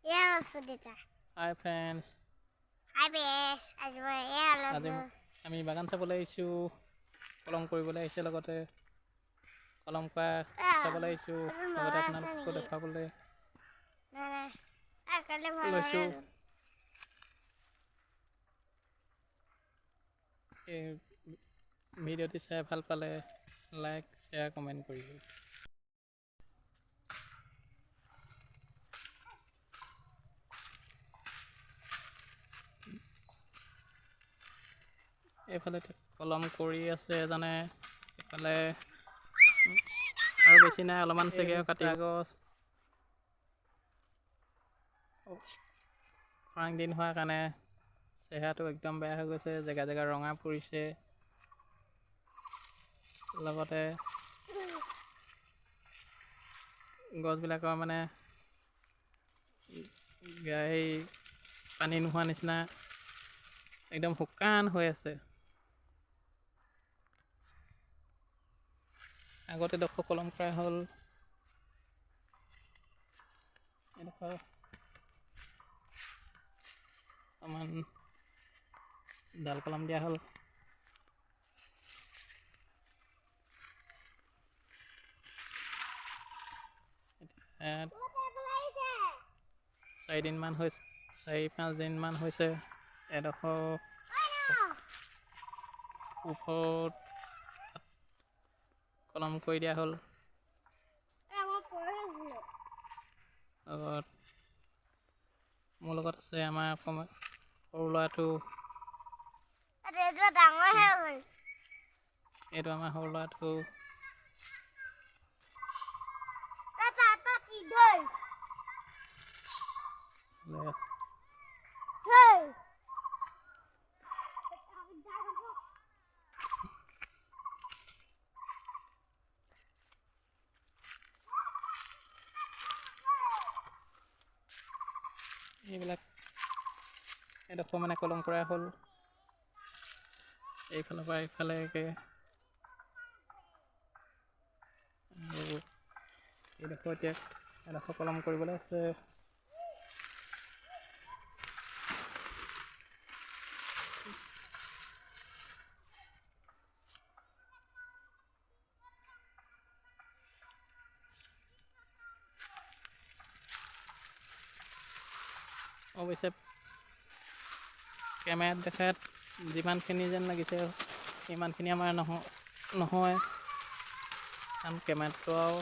Yeah, Sudita. Hi friends. Hi, Bess. As well, yeah, আজি আমি বাগান চাবলৈ আহিছোঁ, কলম কৰিবলৈ আহিছোঁ, লগতে কলম কৰা চাবলৈ আহিছোঁ, লগতে আপোনালোককো দেখাবলৈ লৈছোঁ। এই ভিডিঅ'টি চাই ভাল পালে লাইক শ্বেয়াৰ কমেণ্ট কৰিব। এইফালে কলম কৰি আছে এজনে, এইফালে আৰু বেছি নাই, অলপমান চাগে কাটি গছ খৰাং দিন হোৱাৰ কাৰণে চেহেৰাটো একদম বেয়া হৈ গৈছে, জেগা জেগা ৰঙা পৰিছে, লগতে গছবিলাকৰ মানে সেই পানী নোহোৱা নিচিনা একদম শুকান হৈ আছে। আগতে এডোখৰ কলম কৰা হ'ল, এডোখৰ অকণমান ডাল কলম দিয়া হ'ল। চাৰি পাঁচ দিনমান হৈছে এডোখৰ ওপৰত কলম কৰি দিয়া হ'ল। মোৰ লগত আছে আমাৰ অকণমান সৰু ল'ৰাটো, এইটো আমাৰ সৰু ল'ৰাটো। এইবিলাক এডোখৰ মানে কলম কৰা হ'ল, এইফালৰ পৰা এইফালেকে। এইডোখৰ এতিয়া এডোখৰ কলম কৰিবলৈ আছে। অৱশ্যে কেমেৰাত দেখাত যিমানখিনি যেন লাগিছে সিমানখিনি আমাৰ নহয়, কাৰণ কেমেৰাটো আৰু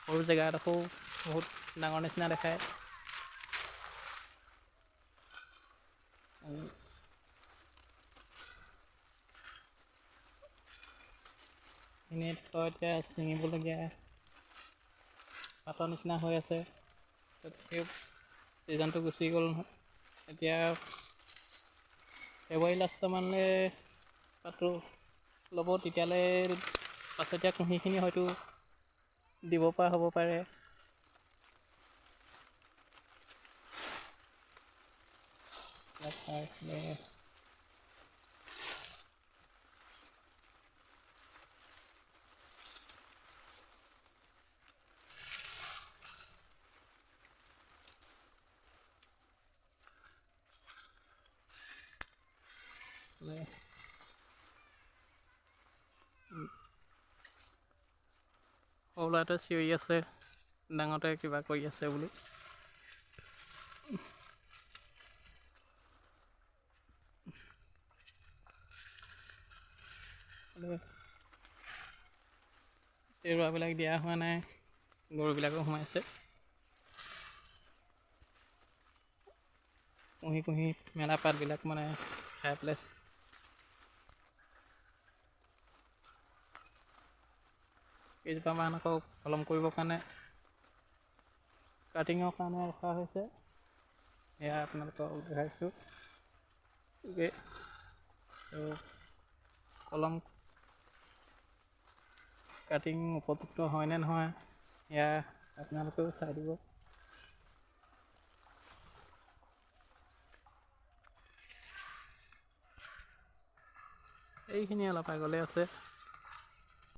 সৰু জেগা এডোখৰো বহুত ডাঙৰ নিচিনা দেখায়। এনেই এতিয়া ছিঙিবলগীয়া পাতৰ নিচিনা হৈ আছে, তথাপিও ছিজনটো গুচি গ'ল নহয়। এতিয়া ফেব্ৰুৱাৰী লাষ্টমানলৈ পাতটো ল'ব, তেতিয়ালৈ পাছতীয়া কুঁহিখিনি হয়তো দিব পৰা হ'ব পাৰে। সৰু ল'ৰাটোৱে চিঞৰি আছে, ডাঙৰটোৱে কিবা কৰি আছে বুলি। ৰোৱাবিলাক দিয়া হোৱা নাই, গৰুবিলাকো সোমাইছে। কুঁহি মেলা পাতবিলাক মানে খাই পেলাইছে। কেইজোপামান আকৌ কলম কৰিবৰ কাৰণে কাটিঙৰ কাৰণে ৰখা হৈছে, এয়া আপোনালোকক দেখাইছোঁ। কলম কাটিং উপযুক্ত হয়নে নহয় এয়া আপোনালোকেও চাই দিব। এইখিনি অলপ আগলৈ আছে।